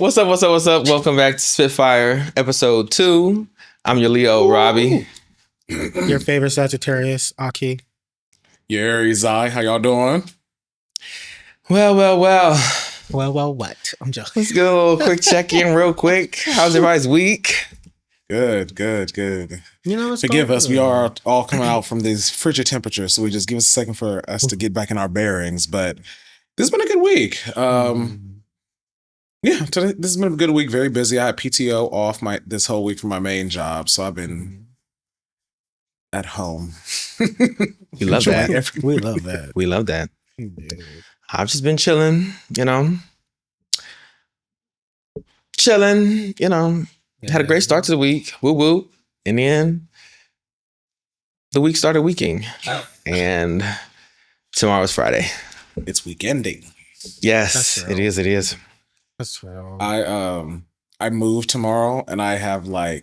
What's up? Welcome back to SpitFyre episode 2. I'm your Leo, Robbiey. Your favorite Sagittarius, Akii. Your Aries, how y'all doing? Well, what? I'm joking. let's get a little quick check-in real quick. How's everybody's week? Good. You know, Forgive us, we are all coming out from these frigid temperatures, so we just give us a second for us to get back in our bearings. But this has been a good week. Yeah, this has been a good week. Very busy. I had PTO off this whole week from my main job, so I've been at home. We love that. We love that. We love that. I've just been chilling, Had a great start to the week. Woo woo. And then the week started weeking. And tomorrow's Friday. It's weekending. Yes, it is. That's real. I moved tomorrow and I have I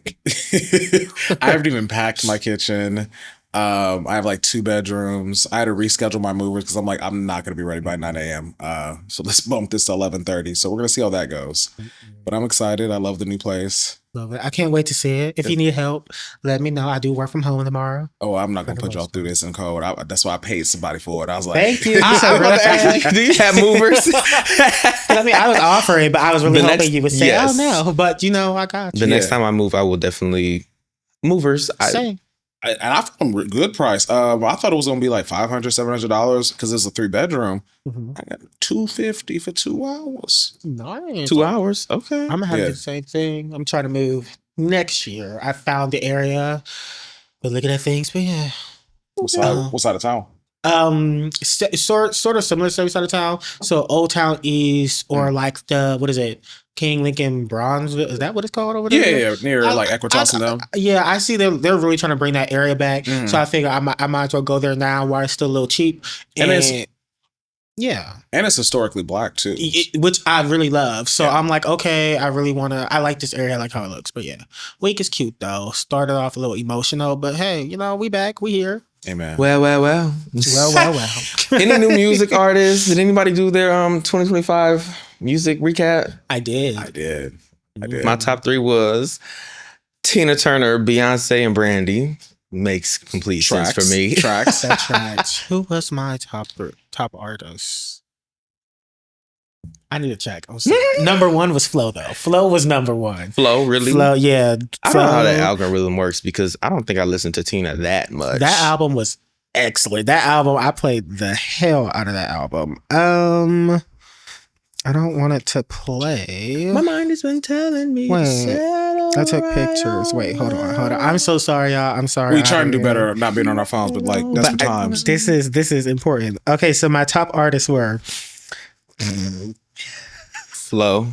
haven't even packed my kitchen. I have 2 bedrooms. I had to reschedule my movers because I'm not going to be ready by 9 a.m. So let's bump this to 11:30. So we're going to see how that goes. But I'm excited. I love the new place. Love it. I can't wait to see it. If you need help, let me know. I do work from home tomorrow. Oh, I'm not going to put y'all through this in code. That's why I paid somebody for it. I was like, thank you. Do you have movers? I was offering, but I was really hoping you would say, oh no. But I got you. The next time I move, I will definitely movers. Same. And I found a good price. I thought it was going to be $500, $700 because it's a 3-bedroom. Mm-hmm. I got $250 for 2 hours. Nice. 2 hours. Okay. I'm going to have the same thing. I'm trying to move next year. I found the area. But looking at things, but yeah. What side of town? Sort of similar side of town. So Old Town East or King Lincoln Bronzeville. Is that what it's called over there? Yeah, near Equitas and them. Yeah, I see they're really trying to bring that area back. Mm. So I figure I might as well go there now while it's still a little cheap. And it's historically black too, which I really love. So I'm like, okay, I like this area, I like how it looks. But yeah, week is cute though. Started off a little emotional, but hey, we back, we here. Amen. Well. Any new music artists? Did anybody do their 2025 music recap? I did. My top 3 was Tina Turner, Beyonce, and Brandy. Makes complete sense for me. Tracks. Who was my top artist? I need to check. Number 1 was Flo, though. Flo was number 1. Flo, really? Flo, yeah. I don't know how that algorithm works because I don't think I listened to Tina that much. That album was excellent. That album, I played the hell out of that album. I don't want it to play. My mind has been telling me. Wait, I took pictures. Wait, hold on. I'm so sorry, y'all. I'm sorry. We try to do better not being on our phones, but that's for times. This is important. Okay, so my top artists were Flo.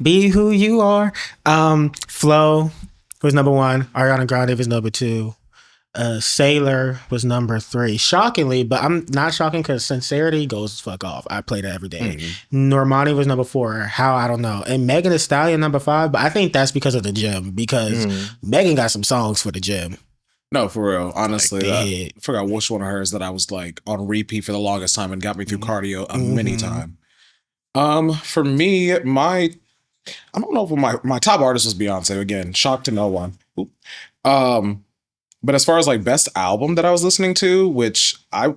Be Who You Are. Flo was number 1. Ariana Grande was number 2. Sailor was number 3. Shockingly, but I'm not shocking because Sincerity goes fuck off. I play that every day. Mm-hmm. Normani was number 4. How? I don't know. And Megan Thee Stallion number 5, but I think that's because of the gym because Megan got some songs for the gym. No, for real. Honestly, I forgot which one of hers that I was on repeat for the longest time and got me through cardio many times. For me, I don't know if my top artist was Beyonce. Again, shocked to no one. But as far as best album that I was listening to, which I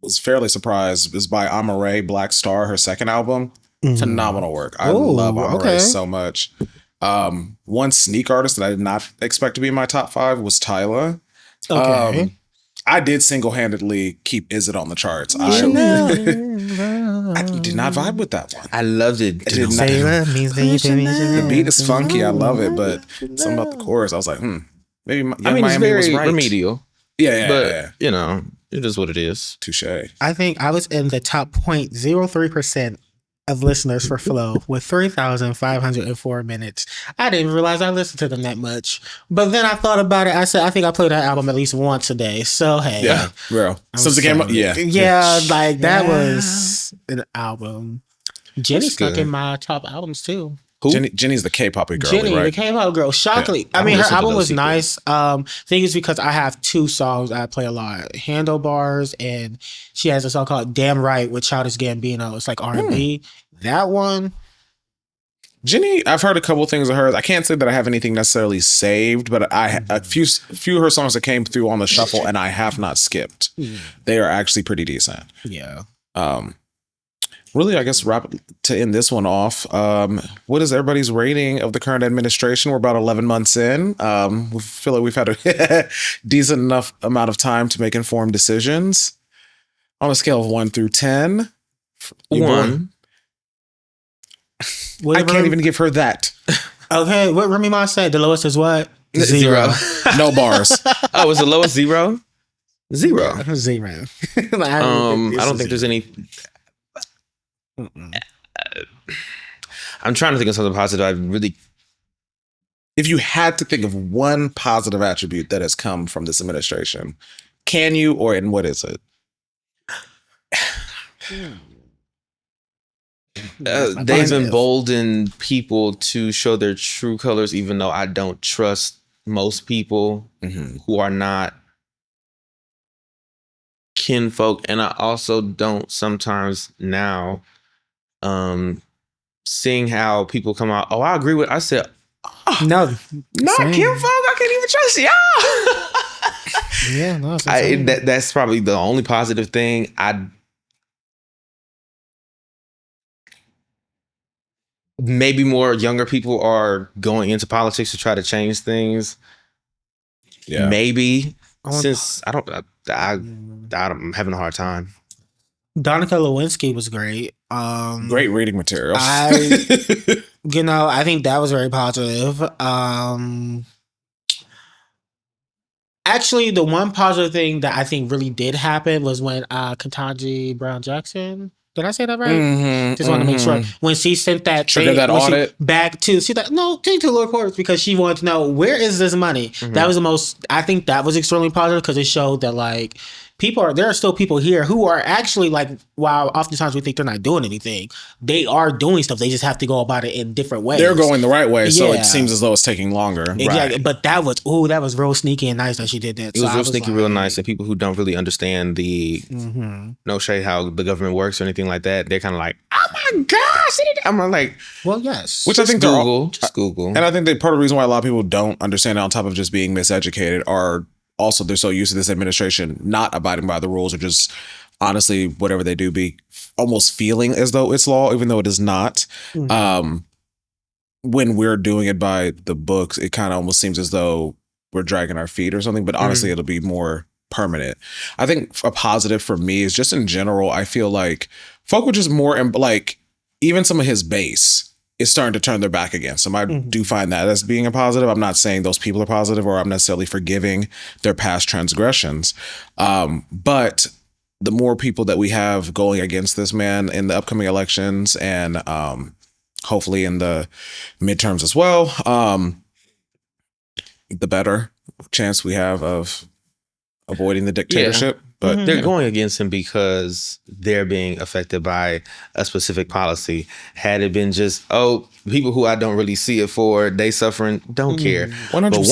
was fairly surprised, is by Amaarae, Black Star, her second album. Phenomenal work. I love Amaarae so much. One sneak artist that I did not expect to be in my top 5 was Tyla. Okay. I did single-handedly keep Is It on the charts. I did not vibe with that one. I loved it. The beat is funky. I love it, but something about the chorus, I was like, maybe Miami it's very was right. remedial. Yeah. It is what it is. Touche. I think I was in the top 0.03% of listeners for Flo with 3,504 minutes. I didn't realize I listened to them that much. But then I thought about it. I said, I think I played that album at least once a day. So, hey. Yeah, real. Since it came up, yeah, that was an album. Jenny stuck in my top albums, too. Who? Jenny's the K-pop girl, Jenny, right? the K-pop girl. Shockingly. Yeah. I mean, her album was nice. I think it's because I have 2 songs I play a lot. Handlebars, and she has a song called Damn Right with Childish Gambino. It's like R&B. That one, Jenny, I've heard a couple things of hers. I can't say that I have anything necessarily saved, but a few of her songs that came through on the shuffle, and I have not skipped. They are actually pretty decent. Yeah. Really, I guess to end this one off. What is everybody's rating of the current administration? We're about 11 months in. We feel like we've had a decent enough amount of time to make informed decisions. On a scale of 1 through 10, 1. I can't even give her that. Okay, what Remy Ma said, the lowest is what? 0. No bars. Oh, was the lowest 0? 0. Yeah, 0. I don't think there's any. I'm trying to think of something positive. I really. If you had to think of one positive attribute that has come from this administration, can you, and what is it? They've emboldened people to show their true colors, even though I don't trust most people who are not kinfolk, and I also don't sometimes now. Seeing how people come out, I agree with. I said, no, kinfolk, I can't even trust y'all. Yeah, no, that's probably the only positive thing. Maybe more younger people are going into politics to try to change things. Yeah, maybe since I'm having a hard time. Donica Lewinsky was great. Great reading material. I think that was very positive. Actually, the one positive thing that I think really did happen was when Ketanji Brown Jackson. Did I say that right? Just want to make sure. When she sent that audit back to, take to the reporters because she wanted to know, where is this money? That was I think that was extremely positive because it showed that like there are still people here who are actually like, while oftentimes we think they're not doing anything, they are doing stuff. They just have to go about it in different ways. They're going the right way, so it seems as though it's taking longer. Exactly. Right. But that was real sneaky and nice that she did that. It was real sneaky, real nice. And people who don't really understand the no shade how the government works or anything like that, they're kind of like, oh my gosh. I'm like, well, yes. Which I think just Google. And I think that part of the reason why a lot of people don't understand it, on top of just being miseducated, are also they're so used to this administration not abiding by the rules, or just honestly whatever they do be almost feeling as though it's law, even though it is not. When we're doing it by the books, it kind of almost seems as though we're dragging our feet or something, but honestly it'll be more permanent. I think a positive for me is just in general, I feel like folk were just more like, even some of his base is starting to turn their back against him. I do find that as being a positive. I'm not saying those people are positive or I'm necessarily forgiving their past transgressions. But the more people that we have going against this man in the upcoming elections and hopefully in the midterms as well, the better chance we have of avoiding the dictatorship. Yeah. But they're going against him because they're being affected by a specific policy. Had it been just, people who I don't really see it for, they suffering, don't care. 100%. But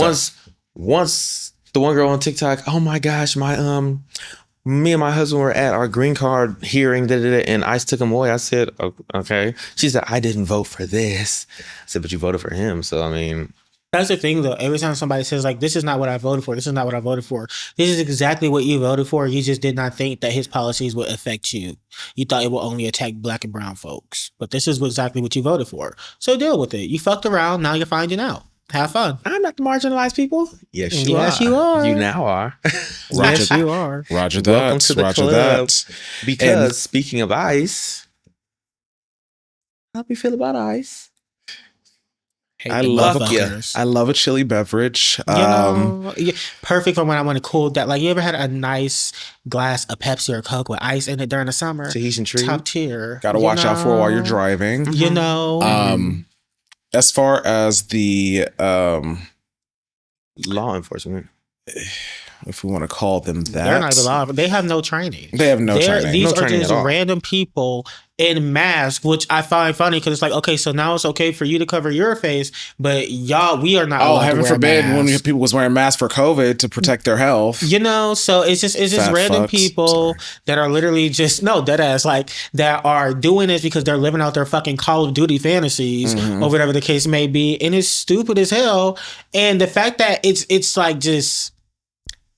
once the one girl on TikTok, oh my gosh, me and my husband were at our green card hearing, and ICE took him away. I said, okay. She said, I didn't vote for this. I said, but you voted for him. So, I mean. That's the thing, though. Every time somebody says, like, this is not what I voted for, this is not what I voted for, this is exactly what you voted for. You just did not think that his policies would affect you. You thought it would only attack black and brown folks. But this is exactly what you voted for. So deal with it. You fucked around. Now you're finding out. Have fun. I'm not the marginalized people. Yes, you are. You now are. Yes, you are. Roger that. Welcome to the Roger club. that. Because speaking of ICE, how do you feel about ICE? I love a chili beverage. Perfect for when I want to cool down. Like, you ever had a nice glass of Pepsi or Coke with ice in it during the summer? Tahitian treat. Top tier. Gotta watch out for it while you're driving. You know. As far as the law enforcement. if we want to call them that. They're not even law. They have no training. They have no training. These no are training just at all. random people in masks, which I find funny because it's like, okay, so now it's okay for you to cover your face, but y'all, we are not. Oh, allowed heaven to wear forbid masks. when people was wearing masks for COVID to protect their health. You know, so it's just Fat random fucks. people that are literally just dead ass, like that are doing this because they're living out their fucking Call of Duty fantasies or whatever the case may be, and it's stupid as hell. And the fact that it's like just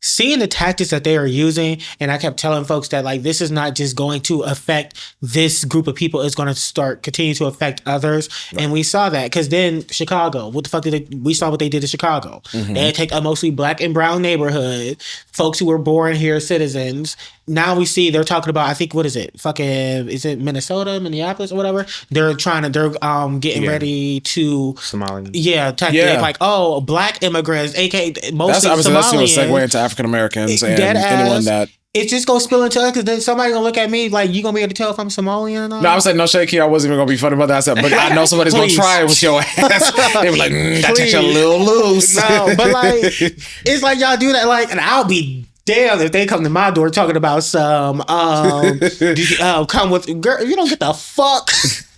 seeing the tactics that they are using, and I kept telling folks that like this is not just going to affect this group of people; it's going to continue to affect others. Right. And we saw that because then Chicago, what the fuck we saw what they did in Chicago? They had take a mostly black and brown neighborhood, folks who were born here, citizens. Now we see they're talking about, I think, what is it? Is it Minnesota, Minneapolis, or whatever? They're getting ready to Somalia. Yeah, like black immigrants, aka mostly Somalians. That's going to segue into African Americans and anyone that. It's just gonna spill into us because then somebody gonna look at me like you gonna be able to tell if I'm Somalian or not. No, I was like, no, Shaky, I wasn't even gonna be funny about that. I said, but I know somebody's gonna try it with your ass. They were like, that takes you a little loose. No, but like, it's like y'all do that, like, and I'll be damn if they come to my door talking about some come with girl. You don't get the fuck.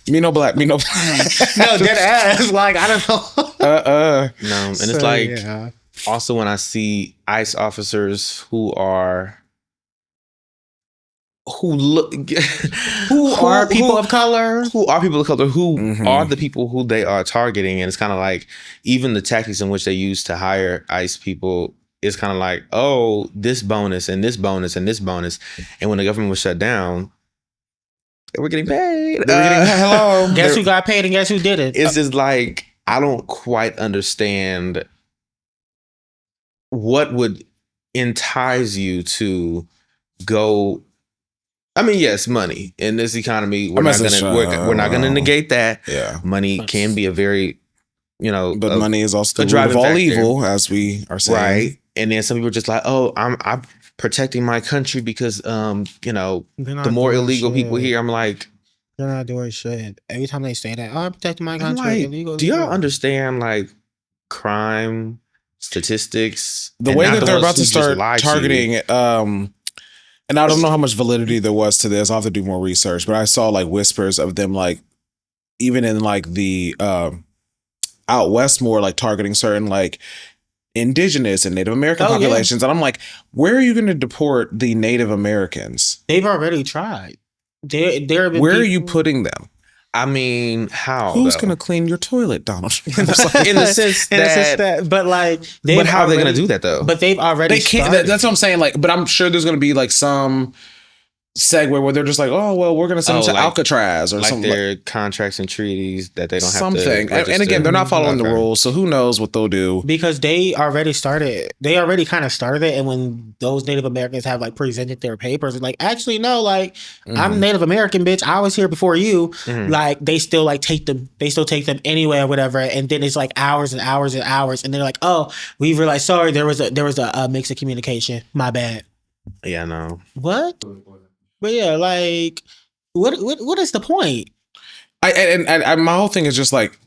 Me no black. No, dead ass. Like I don't know. No, and it's like also when I see ICE officers who are who are people of color, who are the people who they are targeting, and it's kind of like even the tactics in which they use to hire ICE people is kind of like, oh, this bonus and this bonus and this bonus, and when the government was shut down, they were getting paid. Hello, guess who got paid and guess who didn't? It's just like I don't quite understand what would entice you to go. I mean, yes, money in this economy. We're not gonna negate that. Yeah, money can be a very, but money is also the root of all evil, as we are saying. Right. And then some people are just like, oh, I'm protecting my country because the more illegal people here. I'm like, they're not doing shit. Every time they say that, oh, I'm protecting my country. Illegal. Do y'all understand like crime statistics? The way that they're about to start targeting. And I don't know how much validity there was to this. I'll have to do more research, but I saw like whispers of them, like even in like the out west, more like targeting certain like indigenous and Native American populations. Yeah. And I'm like, where are you going to deport the Native Americans? They've already tried. Where are you putting them? I mean, how? Who's going to clean your toilet, Donald? in the sense that, but like, but how are they going to do that though? But they've already. They can't. That's what I'm saying. Like, but I'm sure there's going to be like some segue where they're just like, oh well, we're going to send them to Alcatraz or like something. Their contracts and treaties that they don't have something. To and again, they're not following the rules, so who knows what they'll do? Because they already kind of started it, and when those Native Americans have like presented their papers, it's like, actually no, like I'm Native American, bitch. I was here before you. Like they still like take them anyway or whatever, and then it's like hours and hours and hours, and they're like, oh, we realized, sorry, there was a mix of communication. My bad. Yeah, no. What? But yeah, like, what is the point? I my whole thing is just like,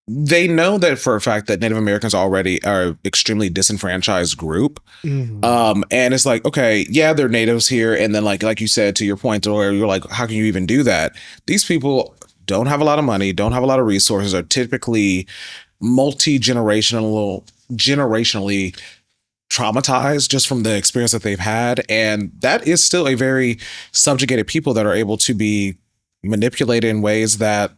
they know that for a fact that Native Americans already are an extremely disenfranchised group. And it's like, okay, yeah, they're natives here. And then like you said, to your point where you're like, how can you even do that? These people don't have a lot of money, don't have a lot of resources, are typically generationally traumatized just from the experience that they've had. And that is still a very subjugated people that are able to be manipulated in ways that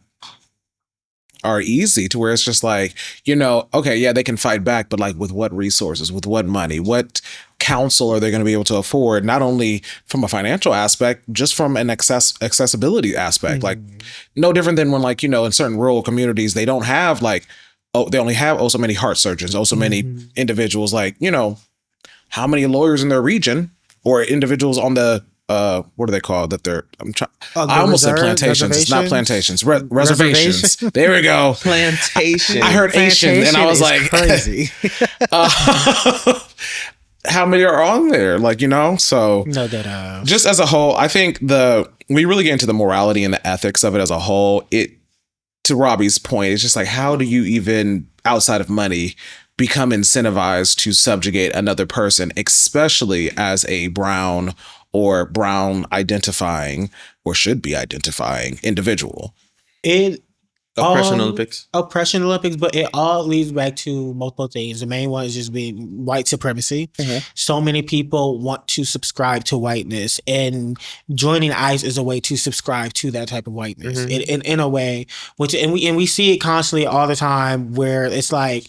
are easy, to where it's just like, okay, yeah, they can fight back, but like with what resources, with what money, what counsel are they going to be able to afford? Not only from a financial aspect, just from an accessibility aspect. Like no different than when like, in certain rural communities, they don't have like, they only have so many heart surgeons, so many individuals, like, how many lawyers in their region or individuals on the, what are they called? I almost said plantations. It's not plantations. Reservations. There we go. Plantation. I heard Asian and I was like, crazy. How many are on there? Like, so no, that just as a whole, I think we really get into the morality and the ethics of it as a whole. To Robbiey's point, it's just like, how do you even, outside of money, become incentivized to subjugate another person, especially as a brown or brown identifying or should be identifying individual. Oppression Olympics. Oppression Olympics, but it all leads back to multiple things. The main one is just being white supremacy. So many people want to subscribe to whiteness, and joining ICE is a way to subscribe to that type of whiteness in a way, and we see it constantly all the time where it's like,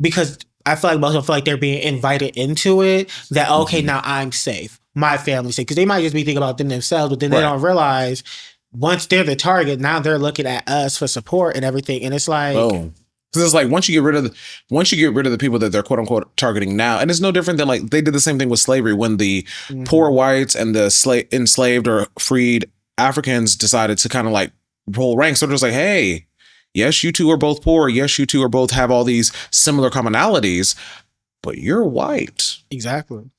because I feel like most people feel like they're being invited into it, that, okay, now I'm safe. My family's safe. Because they might just be thinking about them themselves, but then they don't realize once they're the target, now they're looking at us for support and everything. And it's like, because it's like once you get rid of the people that they're quote unquote targeting now, and it's no different than like they did the same thing with slavery when the poor whites and the enslaved or freed Africans decided to kind of like roll ranks. So they're just like, hey, yes, you two are both poor. Yes, you two are both have all these similar commonalities, but you're white. Exactly.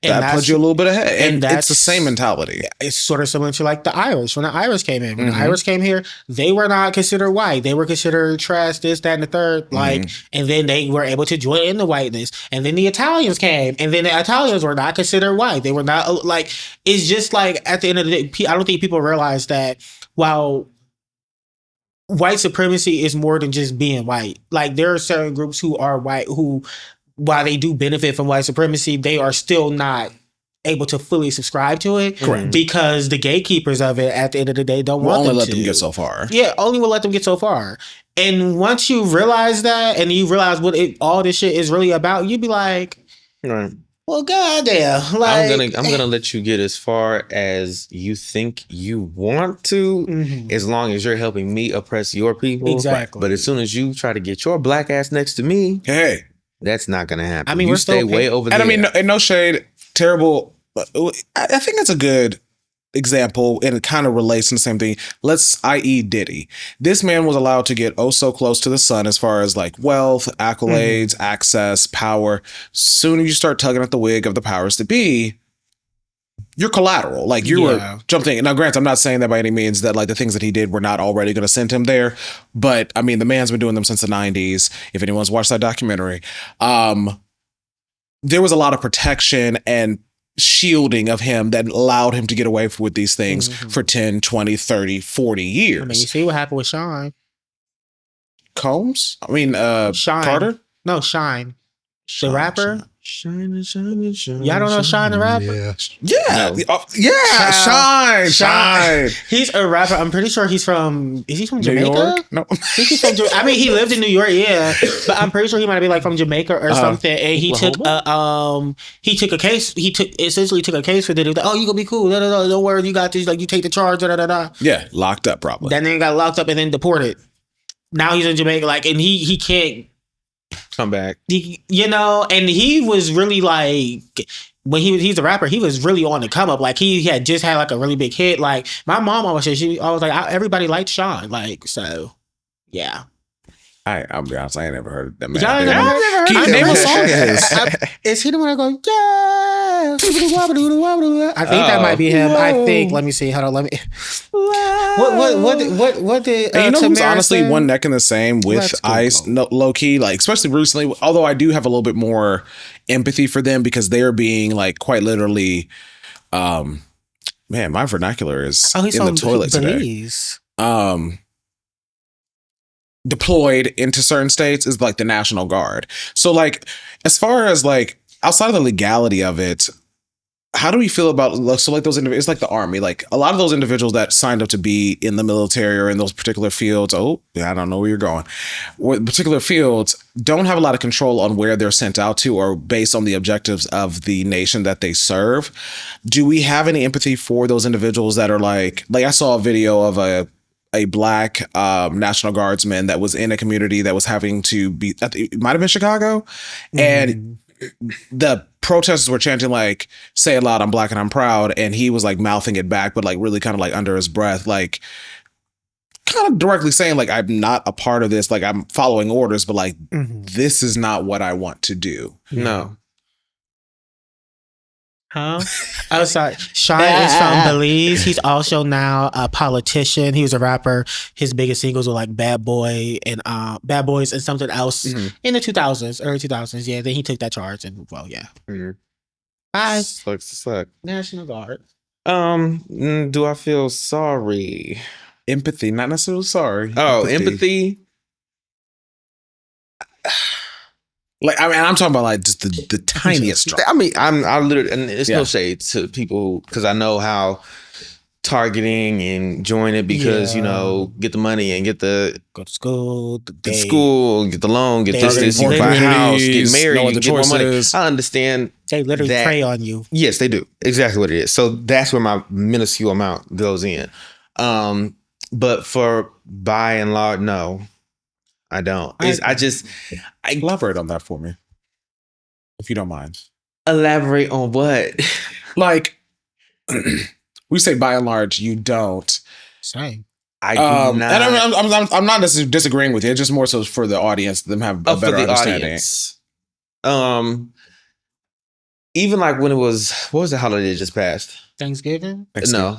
That puts you a little bit ahead. And it's the same mentality. It's sort of similar to like the Irish. When the Irish came in, when the Irish came here, they were not considered white. They were considered trash, this, that, and the third. Like, and then they were able to join in the whiteness. And then the Italians came, and then the Italians were not considered white. They were not like, it's just like at the end of the day, I don't think people realize that while white supremacy is more than just being white. Like, there are certain groups who are white who, while they do benefit from white supremacy, they are still not able to fully subscribe to it. Correct. Because the gatekeepers of it at the end of the day don't want them to. Only let them get so far. Yeah, only will let them get so far. And once you realize that, and you realize what all this shit is really about, you'd be like, well, goddamn. Like, I'm gonna let you get as far as you think you want to, as long as you're helping me oppress your people. Exactly. But as soon as you try to get your black ass next to me, hey, that's not gonna happen. I mean, you stay way over there. And I mean, no shade, terrible. But I think that's a good example, and it kind of relates to the same thing. i.e. Diddy. This man was allowed to get so close to the sun as far as like wealth, accolades, access, power. Soon as you start tugging at the wig of the powers to be, you're collateral. Like, you were jumping. Now, granted, I'm not saying that by any means that like the things that he did were not already going to send him there, but I mean, the man's been doing them since the 90s. If anyone's watched that documentary, there was a lot of protection and shielding of him that allowed him to get away with these things for 10, 20, 30, 40 years. I mean, you see what happened with Sean Combs? I mean, Shine. Carter? No, Shine. The rapper? Shine. Y'all don't know Shine the rapper? Shine. He's a rapper. I'm pretty sure he's from. Is he from Jamaica? New York? No. I think he's from. I mean, he lived in New York, but I'm pretty sure he might be like from Jamaica or something. And he took a case. He essentially took a case for Diddy. Like, oh, you gonna be cool? No, don't worry. You got this. Like, you take the charge. Yeah, locked up probably. That nigga got locked up and then deported. Now he's in Jamaica. Like, and he can't come back. You know, and he was really like, when he's a rapper, he was really on the come up. Like, he had just had like a really big hit. Like, my mom always said, she always like, everybody liked Sean. Like, so yeah. I'll be honest, I ain't never heard that man. I've never heard. Can you name a song? Is he the one that goes, yeah? I think that might be him. I think. Let me see. Hold on. Let me. What did? And you know who's Tamara honestly say? one neck in the same with Ice, low key, like especially recently. Although I do have a little bit more empathy for them because they're being like quite literally. Man, my vernacular is in the toilet today. Deployed into certain states is like the National Guard. So like, as far as like outside of the legality of it, how do we feel about those individuals? It's like the army, like a lot of those individuals that signed up to be in the military or in those particular fields. Oh, yeah, I don't know where you're going. With particular fields don't have a lot of control on where they're sent out to or based on the objectives of the nation that they serve. Do we have any empathy for those individuals that are like I saw a video of a black National Guardsman that was in a community that was having to be, it might have been Chicago. And the protesters were chanting like, say it loud, I'm black and I'm proud. And he was like mouthing it back, but like really kind of like under his breath, like kind of directly saying like, I'm not a part of this. Like, I'm following orders, but like, this is not what I want to do. No. Huh? Oh, sorry. Sean is from Belize. He's also now a politician. He was a rapper. His biggest singles were like Bad Boy and Bad Boys and something else in the 2000s, early 2000s. Yeah, then he took that charge and yeah. Bye. Suck. National Guard. Do I feel sorry? Empathy, not necessarily sorry. Oh, empathy. Like, I mean, I'm talking about like just the tiniest drop. I mean, I literally, and it's no shade to people because I know how targeting and join it because get the money and get the go to school, get the loan, get this, you buy a house, get married, you get more money. I understand. They literally prey on you. Yes, they do. Exactly what it is. So that's where my minuscule amount goes in. But for by and large, no. I don't. I elaborate on that for me, if you don't mind. Elaborate on what? Like, we say by and large, you don't. Same. I do not. And I'm not necessarily disagreeing with you. It's just more so for the audience, them have a better understanding. Audience. Even like when it was, what was the holiday that just passed? Thanksgiving? No.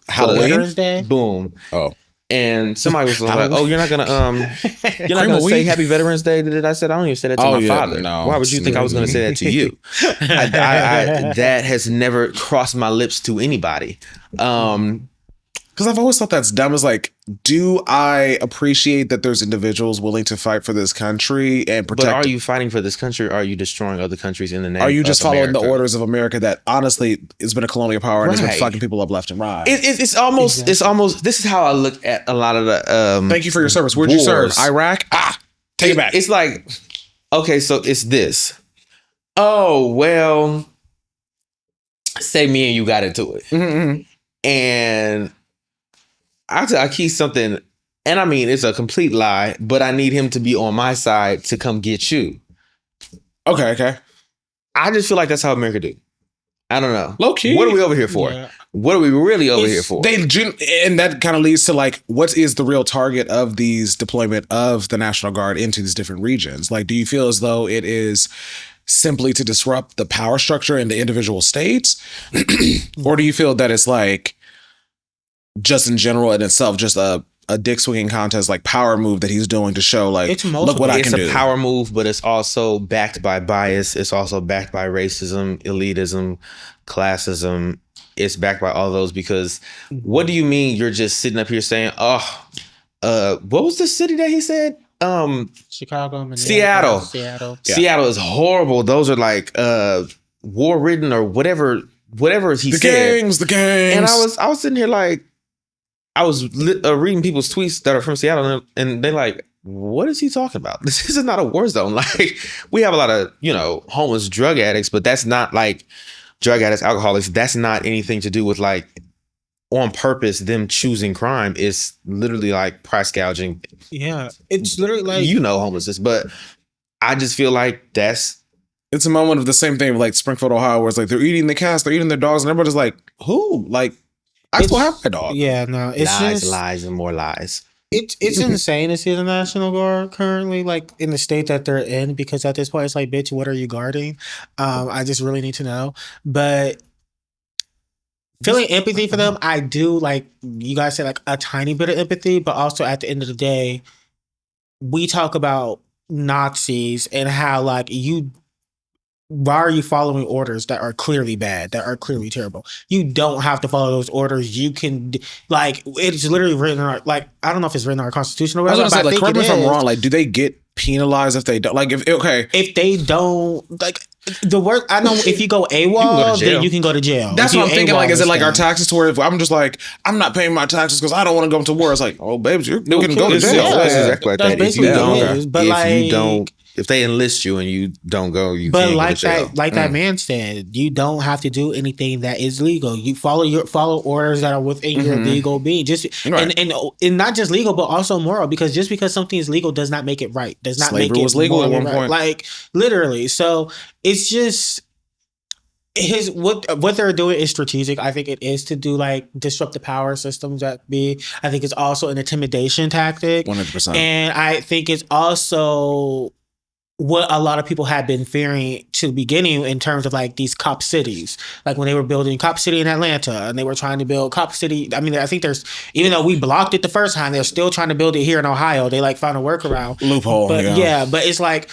Halloween. Veterans Day. Boom. Oh. And somebody was like, "Oh, you're not gonna say Happy Veterans Day." I said, "I don't even say that to my father. No, why would you think I was gonna say that to you?" That has never crossed my lips to anybody. Because I've always thought that's dumb. Is like, do I appreciate that there's individuals willing to fight for this country and protect? But are you fighting for this country? Or are you destroying other countries in the name? Are you just following America? the orders of America that honestly has been a colonial power and has been fucking people up left and right? It's almost. This is how I look at a lot of the. Thank you for your service. Where'd you serve? Iraq. Take it back. It's like, okay, so it's this. Oh well, say me and you got into it, and I tell Akii something, and I mean it's a complete lie, but I need him to be on my side to come get you. Okay. I just feel like that's how America do. I don't know. Low key. What are we over here for? Yeah. What are we really over here for? And that kind of leads to like, what is the real target of these deployment of the National Guard into these different regions? Like, do you feel as though it is simply to disrupt the power structure in the individual states? Or do you feel that it's like, just in general in itself, just a dick swinging contest, like power move that he's doing to show like, look what I can do. It's a power move, but it's also backed by bias. It's also backed by racism, elitism, classism. It's backed by all those because what do you mean you're just sitting up here saying, what was the city that he said? Chicago, Seattle. Seattle is horrible. Those are like war-ridden or whatever he said. The gangs. And I was sitting here like, I was reading people's tweets that are from Seattle, and they're like, "What is he talking about? This is not a war zone. Like, we have a lot of homeless drug addicts, but that's not like drug addicts, alcoholics. That's not anything to do with like on purpose them choosing crime. It's literally like price gouging. Yeah, it's literally like homelessness. But I just feel like it's a moment of the same thing with like Springfield, Ohio, where it's like they're eating the cats, they're eating their dogs, and everybody's like, who? Like, I still have my dog. Yeah, no, it's lies and more lies. It's insane to see the National Guard currently like in the state that they're in because at this point it's like, bitch, what are you guarding? I just really need to know. But feeling empathy for them, I do, like you guys said, like a tiny bit of empathy, but also at the end of the day, we talk about Nazis and how like why are you following orders that are clearly bad, that are clearly terrible? You don't have to follow those orders. You can, like, it's literally written in our, like, I don't know if it's written in our Constitution or whatever. I was going to say, like, correct me if I'm wrong. Like, do they get penalized if they don't? Like, if they don't, like, the word, I know if you go AWOL, then you can go to jail. That's what I'm thinking. Like, is it like our taxes to where if I'm just like, I'm not paying my taxes because I don't want to go to war? It's like, oh, babes, you can go to jail. That's exactly like that. If you don't, if they enlist you and you don't go, you can't go to jail. Like that man said, you don't have to do anything that is legal. You follow orders that are within your legal being. And not just legal, but also moral. Because just because something is legal does not make it right. Does not Slavery make it was legal at one point. Like literally. So it's just what they're doing is strategic. I think it is to do like disrupt the power systems that be. I think it's also an intimidation tactic. 100%. And I think it's also what a lot of people had been fearing to the beginning in terms of like these cop cities, like when they were building Cop City in Atlanta and they were trying to build Cop City. I mean, I think there's, even though we blocked it the first time, they're still trying to build it here in Ohio. They like found a workaround loophole. But but it's like,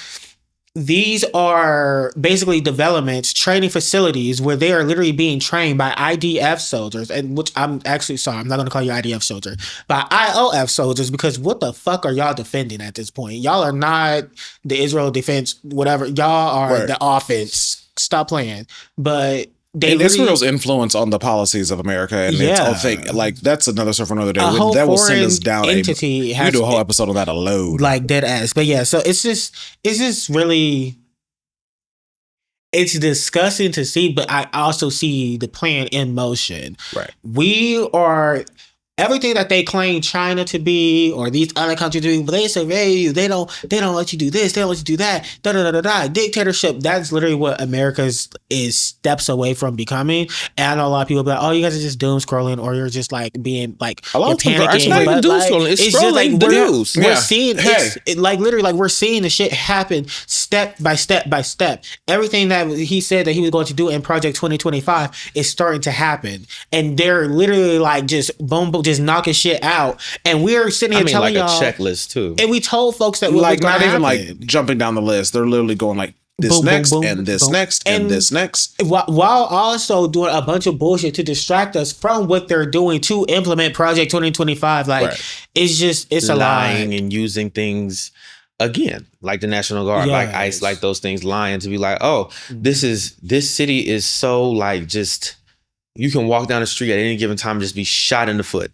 these are basically developments, training facilities where they are literally being trained by IDF soldiers, and which I'm actually sorry, I'm not going to call you IDF soldier, by IOF soldiers, because what the fuck are y'all defending at this point? Y'all are not the Israel defense, whatever. Y'all are the offense. Stop playing. But and Israel's influence on the policies of America and its whole thing, like that's another stuff for another day. That will send us down entity. We do a whole episode on that alone, like dead ass. But yeah, so it's just really, it's disgusting to see. But I also see the plan in motion. Right, we are. Everything that they claim China to be or these other countries to be, but they survey you. They don't let you do this. They don't let you do that. Dictatorship. That's literally what America is steps away from becoming. And I know a lot of people be like, oh, you guys are just doom scrolling, or you're just like being like a lot of people panicking. are actually not even doom scrolling. It's scrolling just like the news. We're seeing like literally like we're seeing the shit happen step by step by step. Everything that he said that he was going to do in Project 2025 is starting to happen, and they're literally like just boom boom. Just knocking shit out, and we're sitting here telling like y'all a checklist too. And we told folks that like not even like jumping down the list. They're literally going like this boom, next boom, and this boom. Next and this next, while also doing a bunch of bullshit to distract us from what they're doing to implement Project 2025. Like it's a lying lie and using things. Again, like the National Guard, like ICE, like those things, lying to be like, oh, this city is so like just. You can walk down the street at any given time and just be shot in the foot.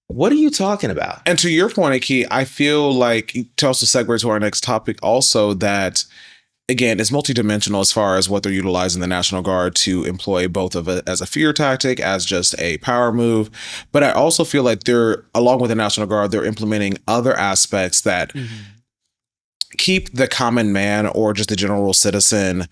What are you talking about? And to your point, Akii, I feel like it tells to segue to our next topic also that, again, it's multidimensional as far as what they're utilizing the National Guard to employ both of it as a fear tactic, as just a power move. But I also feel like they're, along with the National Guard, they're implementing other aspects that keep the common man or just the general citizen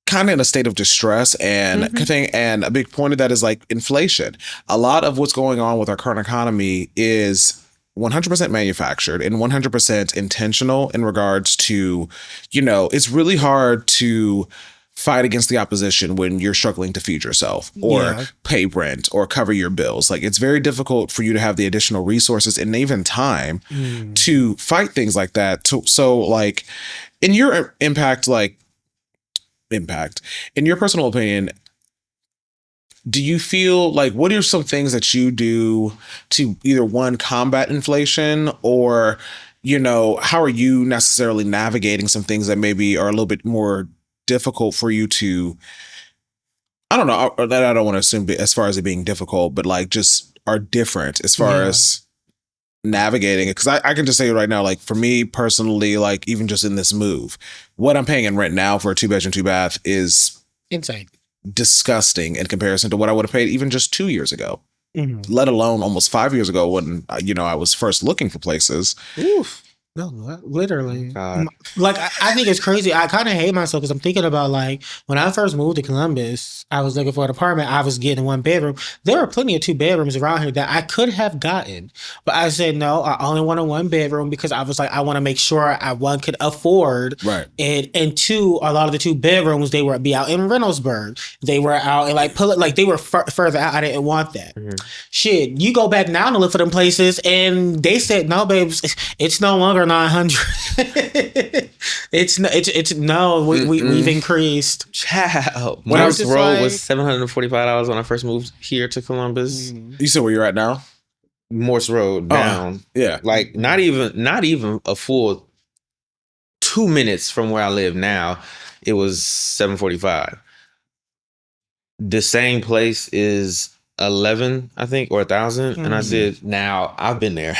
kind of in a state of distress and thing. And a big point of that is like inflation. A lot of what's going on with our current economy is 100% manufactured and 100% intentional in regards to, it's really hard to fight against the opposition when you're struggling to feed yourself or pay rent or cover your bills. Like it's very difficult for you to have the additional resources and even time to fight things like that. So like in your impact, in your personal opinion, do you feel like what are some things that you do to either one, combat inflation, or how are you necessarily navigating some things that maybe are a little bit more difficult for you to, I don't know, that I don't want to assume as far as it being difficult, but like just are different as far as navigating it? Because I can just say right now, like for me personally, like even just in this move, what I'm paying in rent now for a 2-bedroom, 2-bath is insane, disgusting in comparison to what I would have paid even just 2 years ago, let alone almost 5 years ago when I was first looking for places. Oof. No, literally. God. Like, I think it's crazy. I kind of hate myself because I'm thinking about, like, when I first moved to Columbus, I was looking for an apartment. I was getting 1 bedroom. There were plenty of 2 bedrooms around here that I could have gotten. But I said, no, I only want a 1 bedroom because I was like, I want to make sure one could afford. Right. And 2, a lot of the 2 bedrooms, they would be out in Reynoldsburg. They were out in, like, they were further out. I didn't want that. Shit, you go back now to look for them places, and they said, no, babes, it's no longer 900. We've increased. Child, Morse Road was $745 when I first moved here to Columbus. You said where you're at now? Morse Road down. Yeah, like not even a full 2 minutes from where I live now. It was $745. The same place is 11, I think, or 1,000. And I said, now I've been there.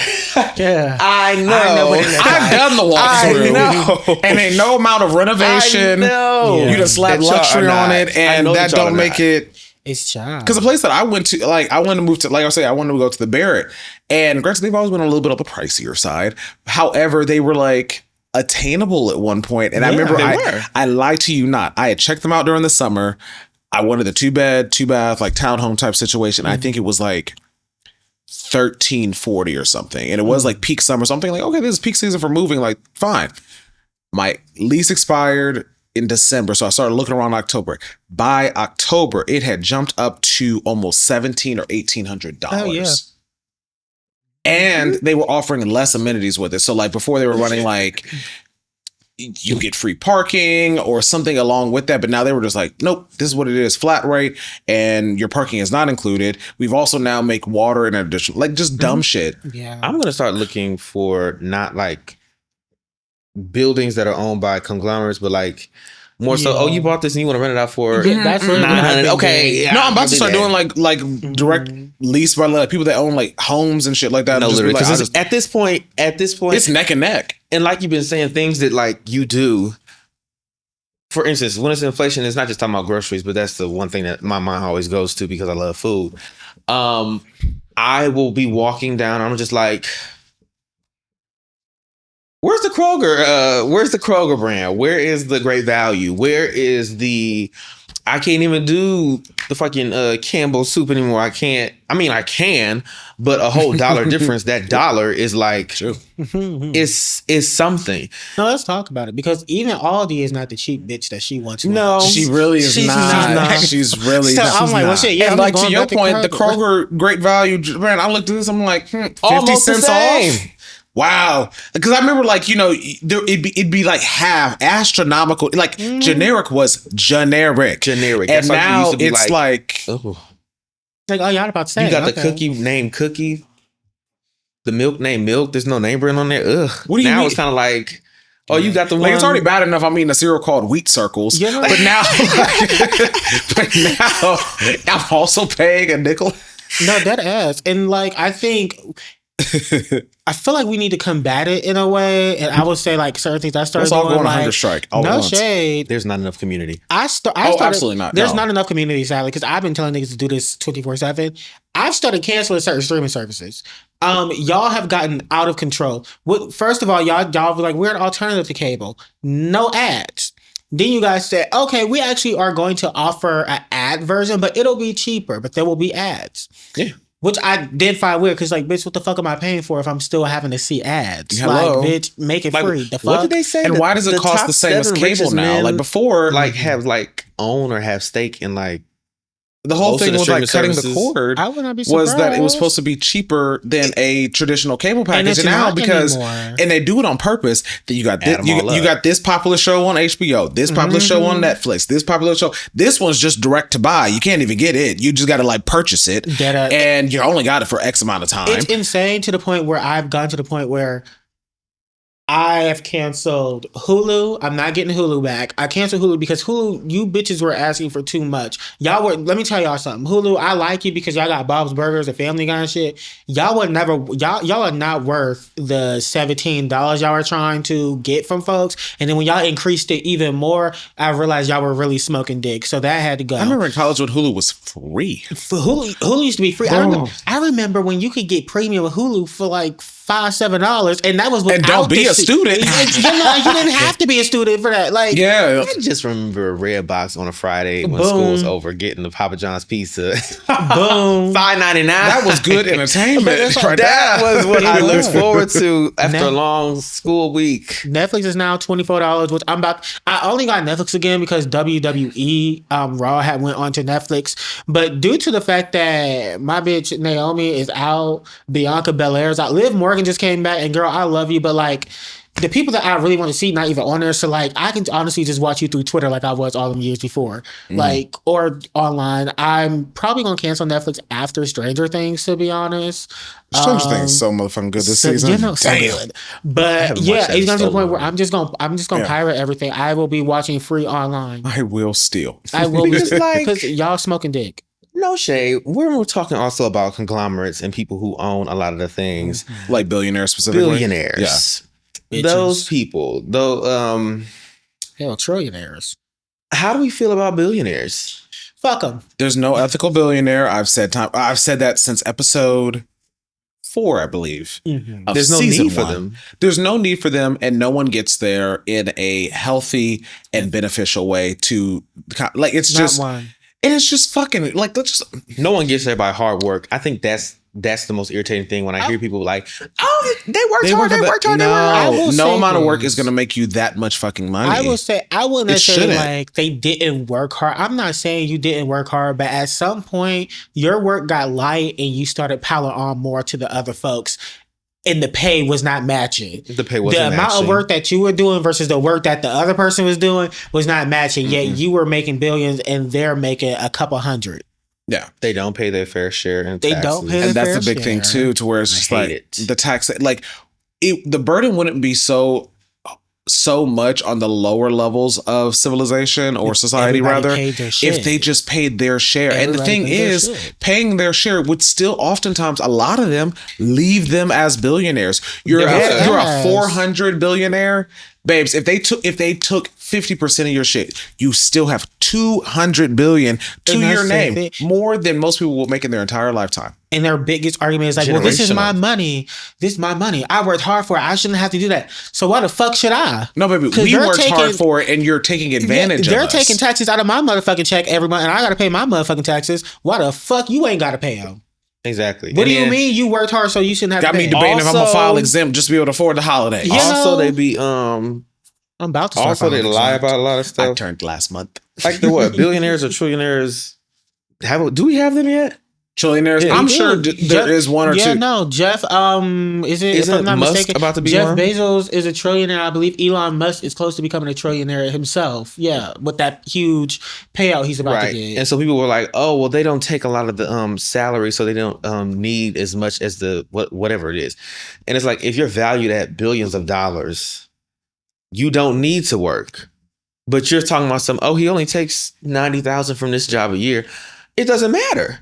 Yeah. I know. I've done the walkthrough. I know. And ain't no amount of renovation. I know. You just slap luxury on it, and that don't make it. It's child. Because the place that I went to, like, I wanted to move to, like I say, I wanted to go to the Barrett. And granted, they've always been a little bit on the pricier side. However, they were like attainable at one point. And I remember I lied to you not. I had checked them out during the summer. I wanted the 2-bed, 2-bath, like townhome type situation. I think it was like $1,340 or something. And it was like peak summer. So I'm thinking like, okay, this is peak season for moving. Like, fine. My lease expired in December, so I started looking around October. By October, it had jumped up to almost $1,700 or $1,800. Oh, yeah. And they were offering less amenities with it. So like before they were running like you get free parking or something along with that. But now they were just like, nope, this is what it is, flat rate, and your parking is not included. We've also now make water in addition, like just dumb shit. Yeah. I'm going to start looking for not like buildings that are owned by conglomerates, but like more so, oh, you bought this and you want to rent it out for that's really $900. Okay. No, I'm about to start doing like direct lease by like people that own like homes and shit like that. No, Just be literally. like, Because at this point, it's neck and neck. and like you've been saying, things that like you do. For instance, when it's inflation, it's not just talking about groceries, but that's the one thing that my mind always goes to because I love food. I will be walking down. I'm just like, where's the Kroger? Where's the Kroger brand? Where is the Great Value? Where is the? I can't even do the fucking Campbell soup anymore. I can, but a whole dollar difference. That dollar is like, it's something. No, let's talk about it because even Aldi is not the cheap bitch that she wants. No, She really is not. She's really. So not. I'm like, well, shit. Yeah, and I'm like to going your back point, the Kroger Great Value brand. I looked at this. I'm like, 50 Almost the cents same. off. Wow, because I remember like it'd be like half astronomical. Like generic was generic, and and now it's like oh, like, oh, y'all about to say you got the cookie named Cookie, the milk named Milk. There's no name brand on there. Ugh. What do you now mean? It's kind of like, oh, you got the like one. it's already bad enough. I'm eating a cereal called Wheat Circles, Yeah. but now, but now I'm also paying a nickel. No, that ass. And like, I feel like we need to combat it in a way. And I would say like certain things I started Let's all doing, go on a like, hunger strike. All at no once. shade. There's not enough community. I started, absolutely not. There's No. not enough community, sadly, because I've been telling niggas to do this 24/7. I've started canceling certain streaming services. Y'all have gotten out of control. First of all, y'all were like, we're an alternative to cable. No ads. Then you guys said, okay, we actually are going to offer an ad version, but it'll be cheaper, but there will be ads. Yeah. Which I did find weird because, like, bitch, what the fuck am I paying for if I'm still having to see ads? Hello? Like, bitch, make it Like, free. The fuck? What did they say? And why does it cost top the same as 7 cable richest now? men, Like before, like have like own or have stake in like the whole most thing of the was like streaming cutting the services. cord. I would not be Was that it was surprised. supposed to be cheaper than a traditional cable package, it's and now not because anymore. and they do it on purpose. That you got Add this, 'em all you up. got this popular show on HBO, this popular show on Netflix, this popular show. This one's just direct to buy. You can't even get it. You just got to like purchase it, and you only got it for X amount of time. It's insane to the point where I've gone to the point where I have canceled Hulu. I'm not getting Hulu back. I canceled Hulu because Hulu, you bitches were asking for too much. Let me tell y'all something. Hulu, I like you because y'all got Bob's Burgers and Family Guy and shit. Y'all are not worth the $17 y'all are trying to get from folks. And then when y'all increased it even more, I realized y'all were really smoking dick. So that had to go. I remember in college when Hulu was free. Hulu used to be free. I remember when you could get premium with Hulu for like $5-7, and that was without And don't be a student. You didn't have to be a student for that. Like, Yeah. I just remember a Redbox on a Friday when Boom. school was over, getting the Papa John's pizza. boom. $5.99. That was good entertainment. right That there. was what I It looked was. forward to after Now- a long school week. Netflix is now $24, which I only got Netflix again because WWE Raw had went onto Netflix. But due to the fact that my bitch Naomi is out, Bianca Belair is out, Liv Morgan just came back, and girl, I love you, but like the people that I really want to see not even on there. So like I can honestly just watch you through Twitter like I was all them years before. Like, or online. I'm probably gonna cancel Netflix after Stranger Things, to be honest. Stranger Things is so motherfucking good this So, season. you know, so Damn. good. But haven't yeah, watched that it's in gonna to the so point where long. I'm just gonna Yeah. pirate everything. I will be watching free online. I will steal. I will be Because, like- because y'all smoking dick. No shade. We're talking also about conglomerates and people who own a lot of the things. Like billionaires specifically. Billionaires. Bitches. Those people. Though, Hell, trillionaires. how do we feel about billionaires? Fuck them. There's no ethical billionaire. I've said that since episode 4, I believe. of There's no season need for 1. them. There's no need for them, and no one gets there in a healthy and beneficial way to like. It's Not just one. and it's just fucking like let's just No one gets there by hard work. I think that's that's the most irritating thing when I hear people like, oh, they worked hard. No amount of work is going to make you that much fucking money. I will say, I wouldn't necessarily like they didn't work hard. I'm not saying you didn't work hard, but at some point your work got light and you started piling on more to the other folks. And the pay was not matching. The amount of work that you were doing versus the work that the other person was doing was not matching. Yet you were making billions and they're making a couple hundred. Yeah, they don't pay their fair share in taxes. They don't pay their fair share. And that's the big thing too, to where it's just like the tax, like the burden wouldn't be so much on the lower levels of civilization or society, rather, if they just paid their share. And the thing is, paying their share would still oftentimes, a lot of them leave them as billionaires. You're a 400 billionaire, babes. If they took 50% of your shit, you still have 200 billion to your name, more than most people will make in their entire lifetime. And their biggest argument is like, well, this is my money. This is my money. I worked hard for it. I shouldn't have to do that. So why the fuck should I? No, baby, we worked hard for it and you're taking advantage of us. They're taking taxes out of my motherfucking check every month and I got to pay my motherfucking taxes. Why the fuck you ain't got to pay them? Exactly. What do you mean you worked hard so you shouldn't have to pay? Got me debating if I'm going to file exempt just to be able to afford the holiday. Also, they be... I'm about to. Also, they lie about a lot of stuff. I turned last month. Like the what? Billionaires or trillionaires? Do we have them yet? Trillionaires. Yeah, I'm sure there is one or two. Yeah, no. Jeff. If I'm not mistaken, about to be Jeff one? Bezos is a trillionaire. I believe Elon Musk is close to becoming a trillionaire himself. Yeah, with that huge payout he's about to get. And so people were like, "Oh, well, they don't take a lot of the salary, so they don't need as much as the whatever it is." And it's like, if you're valued at billions of dollars, you don't need to work. But you're talking about he only takes 90,000 from this job a year. It doesn't matter.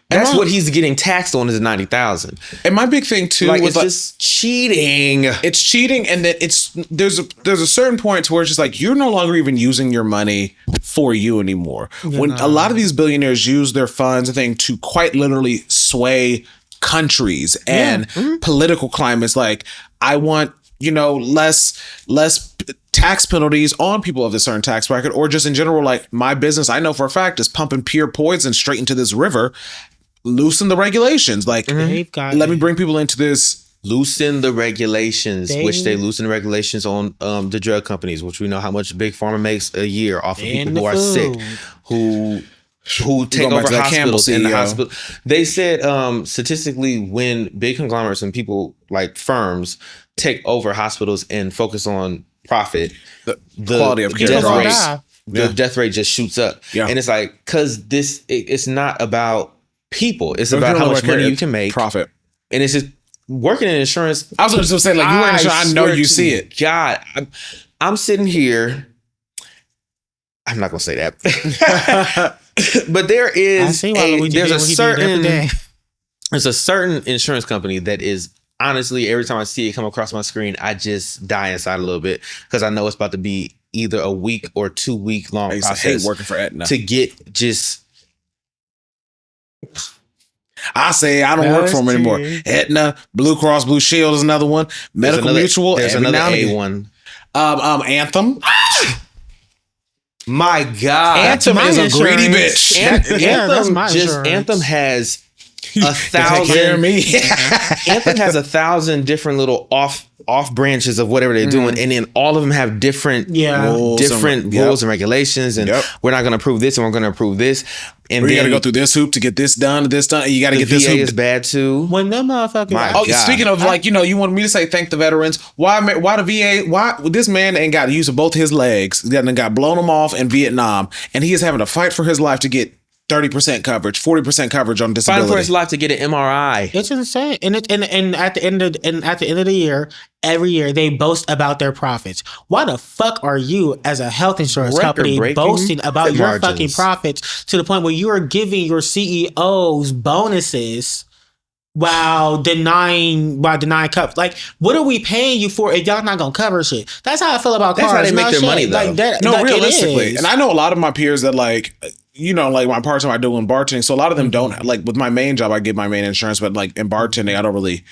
That's what he's getting taxed on, is 90,000. And my big thing too was just cheating. It's cheating, and that there's a certain point to where it's just like you're no longer even using your money for you anymore. When a lot of these billionaires use their funds, I think, to quite literally sway countries and political climates. Like, I want less tax penalties on people of a certain tax bracket, or just in general, like my business, I know for a fact, is pumping pure poison straight into this river. Loosen the regulations. Like, let me bring people into this. Loosen the regulations, which they loosen the regulations on the drug companies, which we know how much Big Pharma makes a year off of people who are sick, who take over hospitals in the hospital. They said statistically, when big conglomerates and people like firms take over hospitals and focus on profit, the quality of care, the death rate just shoots up. Yeah. And it's like, because it's not about people, it's about how much money you can make, profit. And it's just working in insurance. I was just gonna say, like, you work in insurance, I know you see it. God, I'm sitting here. I'm not gonna say that. But there's a certain insurance company that is, honestly, every time I see it come across my screen, I just die inside a little bit, because I know it's about to be either a week or 2 week long process. I hate working for Aetna to get just. I say I don't work for them anymore. Aetna, Blue Cross Blue Shield is another one. Medical Mutual. There's another A one. Anthem. My God, Anthem is a greedy bitch. That's my insurance. Anthem has 1,000. Anthem has 1,000 different little off branches of whatever they're doing, and then all of them have different rules and regulations. And we're not going to approve this, and we're going to approve this. And you got to go through this hoop to get this done. And you got to get this VA hoop. is bad too. When them motherfuckers. Speaking of, like, you wanted me to say thank the veterans. Why the VA? Why this man ain't got the use of both his legs? Got blown him off in Vietnam, and he is having to fight for his life to get 30% coverage, 40% coverage on disability. Fighting for his life to get an MRI. It's insane. And at the end of the year, every year they boast about their profits. Why the fuck are you, as a health insurance company, boasting about your fucking profits to the point where you are giving your CEOs bonuses while denying coverage? Like, what are we paying you for if y'all not gonna cover shit? That's how I feel about cars. That's how they make their money, though. Like that, no, realistically. And I know a lot of my peers that, like, like my part-time I do in bartending. So a lot of them don't, like, with my main job, I get my main insurance, but like in bartending, I don't really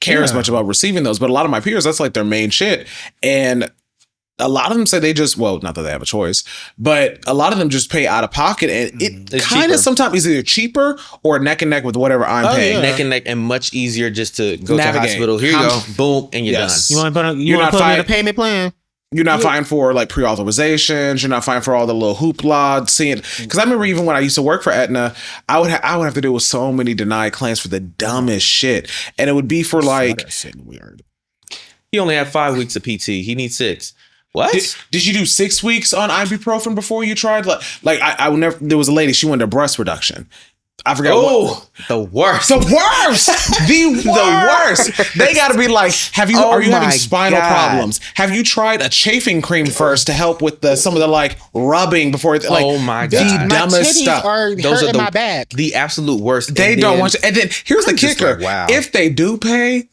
care as much about receiving those. But a lot of my peers, that's like their main shit. And a lot of them say they just, well, not that they have a choice, but a lot of them just pay out of pocket, and it kind of sometimes is either cheaper or neck and neck with whatever I'm paying. Yeah. Neck and neck, and much easier just to go to the hospital. Here you go, boom, and you're done. You want to put me in a payment plan? You're not fighting for like pre-authorizations. You're not fighting for all the little hoopla. Seeing, because I remember even when I used to work for Aetna, I would have to deal with so many denied claims for the dumbest shit, and it would be for like. He only had 5 weeks of PT. He needs 6. What? Did you do 6 weeks on ibuprofen before you tried? Like I would never. There was a lady. She wanted a breast reduction. I forgot. The worst. The worst. The worst. They got to be like, are you having spinal problems? Have you tried a chafing cream first to help with some of the like rubbing before? Like, oh my God. The dumbest stuff. Those are my back. The absolute worst. They don't want you. And then here's the kicker. Like, wow. If they do pay,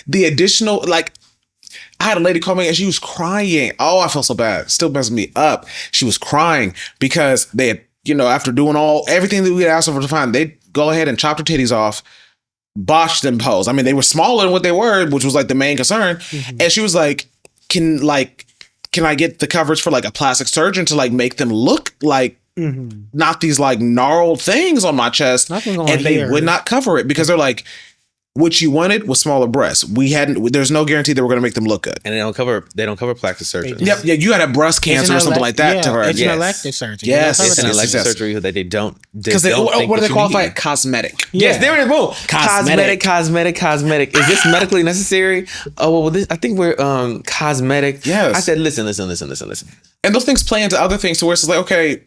the additional, like, I had a lady call me and she was crying. Oh, I felt so bad. Still messes me up. She was crying because they had, after doing everything that we had asked her to find, they'd go ahead and chop their titties off, botch them pose. I mean, they were smaller than what they were, which was like the main concern. Mm-hmm. And she was like, can I get the coverage for like a plastic surgeon to like make them look like not these like gnarled things on my chest? And they would not cover it because they're like, what you wanted was smaller breasts. There's no guarantee that we're going to make them look good. And they don't cover plastic surgery. Yep. Yeah, you had a breast cancer or something like that to her. It's an elective surgery. Yes. It's an elective surgery that they don't. Because what do they qualify it? Cosmetic. Yes, there it is. Boom. Cosmetic. Is this medically necessary? Oh, well, I think we're cosmetic. Yes. I said, listen. And those things play into other things to where it's like, okay,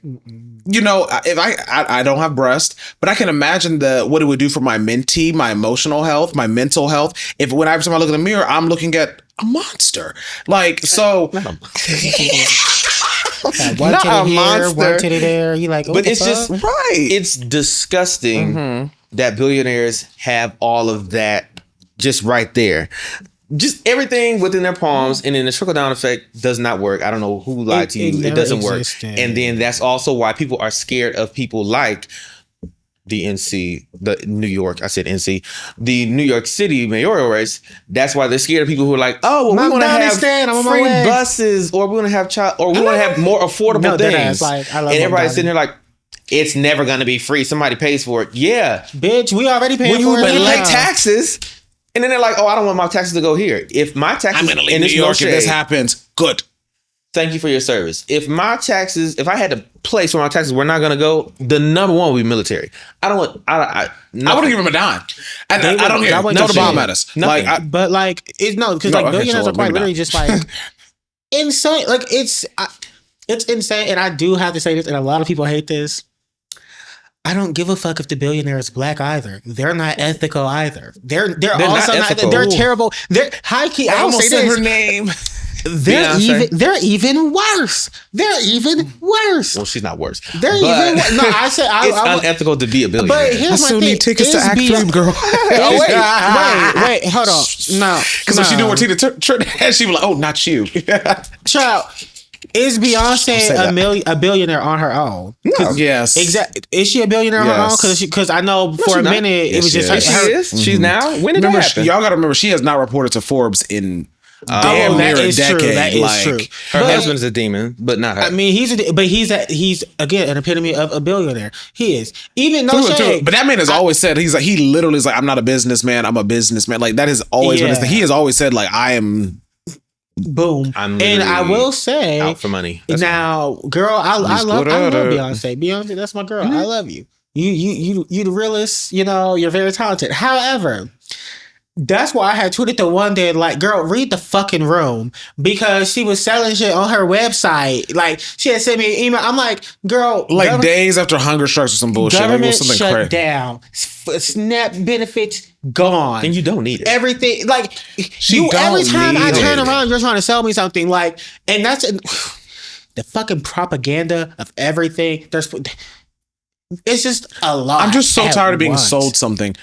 if I don't have breast, but I can imagine what it would do for my mentee, my emotional health, my mental health. If when every time I look in the mirror, I'm looking at a monster. Like, so. One titty here, one titty there. You like, but it's just right. It's disgusting that billionaires have all of that just right there. Just everything within their palms, and then the trickle-down effect does not work. I don't know who lied to you. It doesn't work. And then that's also why people are scared of people like the New York City mayoral race. That's why they're scared of people who are like, oh, well, we want to have free buses, or we want to have we want to have more affordable things. And everybody's sitting there like, it's never going to be free. Somebody pays for it. Yeah. Bitch, we already paying for it. But like taxes. And then they're like, oh, I don't want my taxes to go here. If my taxes, I'm going to leave New York if this happens. Good. Thank you for your service. If I had a place where my taxes were not going to go, the number one would be military. I wouldn't give them a dime. I don't care. No to bomb at us. Because billionaires are quite literally just like insane. Like it's insane. And I do have to say this, and a lot of people hate this. I don't give a fuck if the billionaire is black either. They're not ethical either. They're also not ethical. They're terrible. They're high key. I almost said her name. They're even worse. Well, she's not worse. They're even worse. No, I said it's unethical to be a billionaire. But here's my thing. Need tickets to Act 3, girl. wait, hold on. No, because when she do her Tina, she was like, "Oh, not you, child." Is Beyonce a billionaire on her own? No. Yes. Exactly. Is she a billionaire on her own? Because I know for a minute it was just her. She is. Mm-hmm. She's now. When did that happen? Y'all got to remember, she has not reported to Forbes in damn near a decade. That is true. Her husband's a demon, but not her. I mean, he's again an epitome of a billionaire. He is. Even no shade. But that man has always said he literally is like, I'm not a businessman. I'm a businessman. Like that has always been his thing. He has always said like, I am. Boom. And I will say, out for money. Now, girl, I love Beyonce. Beyonce, that's my girl. I love you. You the realest. You're very talented. However, that's why I had tweeted the one day, like, girl, read the fucking room, because she was selling shit on her website. Like, she had sent me an email. I'm like, girl, like days after hunger strikes or some bullshit. Government shut down. SNAP benefits gone. And you don't need it. Everything, like, every time I turn around, you're trying to sell me something, like, and that's the fucking propaganda of everything. It's just a lot. I'm just so tired of being sold something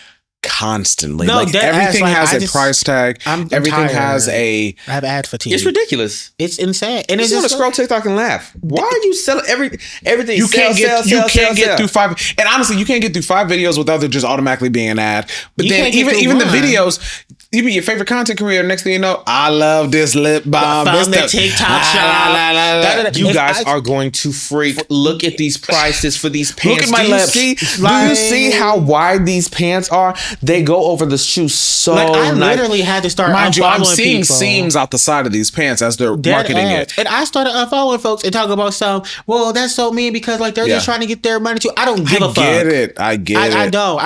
constantly. No, like everything has a price tag. Everything has I have ad fatigue. It's ridiculous. It's insane. And you just want to scroll TikTok and laugh. Why are you selling everything? You can't get through 5. And honestly, you can't get through 5 videos without it just automatically being an ad. But then even the videos, You be your favorite content creator. Next thing you know, I love this lip balm. Found the TikTok shop. You guys are going to freak. Look at these prices for these pants. Look at my lips. Do you see how wide these pants are? They go over the shoe so I literally had to start Mind you, I'm unfollowing seeing people. seams out the side of these pants as they're Dead marketing ass. it. And I started unfollowing folks and talking about well, that's so mean because like they're just trying to get their money too. I don't give a fuck. I get it. I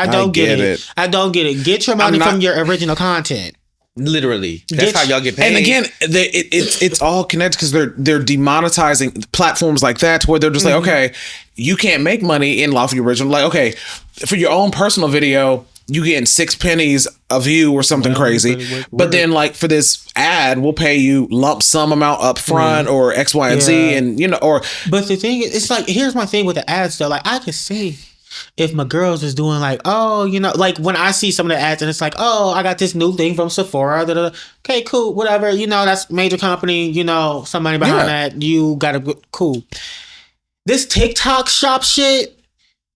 don't get it. I don't get it. Get your money from your original content. Literally, that's how y'all get paid. And again, it's all connected because they're demonetizing platforms like that, where they're just like, okay, you can't make money in off your original. Like, okay, for your own personal video, you getting 6 pennies a view or something crazy, but then like for this ad, we'll pay you lump sum amount up front or X, Y, and Z, and But the thing is, it's like here's my thing with the ads though. Like I could see if my girls is doing like, like when I see some of the ads and it's like, I got this new thing from Sephora. Okay, cool, whatever. That's major company. Some money behind that. You got to cool. This TikTok shop shit.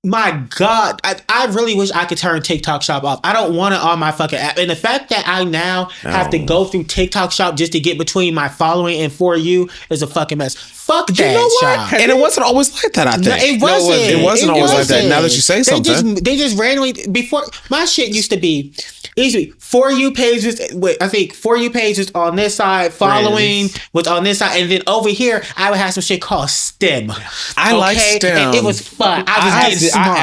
My God, I really wish I could turn TikTok shop off. I don't want it on my fucking app. And the fact that I now have to go through TikTok shop just to get between my following and For You is a fucking mess. Fuck that shop. And it wasn't always like that, I think. No, it wasn't. It wasn't always like that. Now that you say something. They just randomly, before, my shit used to be, easy. For You page was, I think For You page was on this side, following was on this side, and then over here, I would have some shit called STEM. I like STEM. And it was fun. I was getting smart.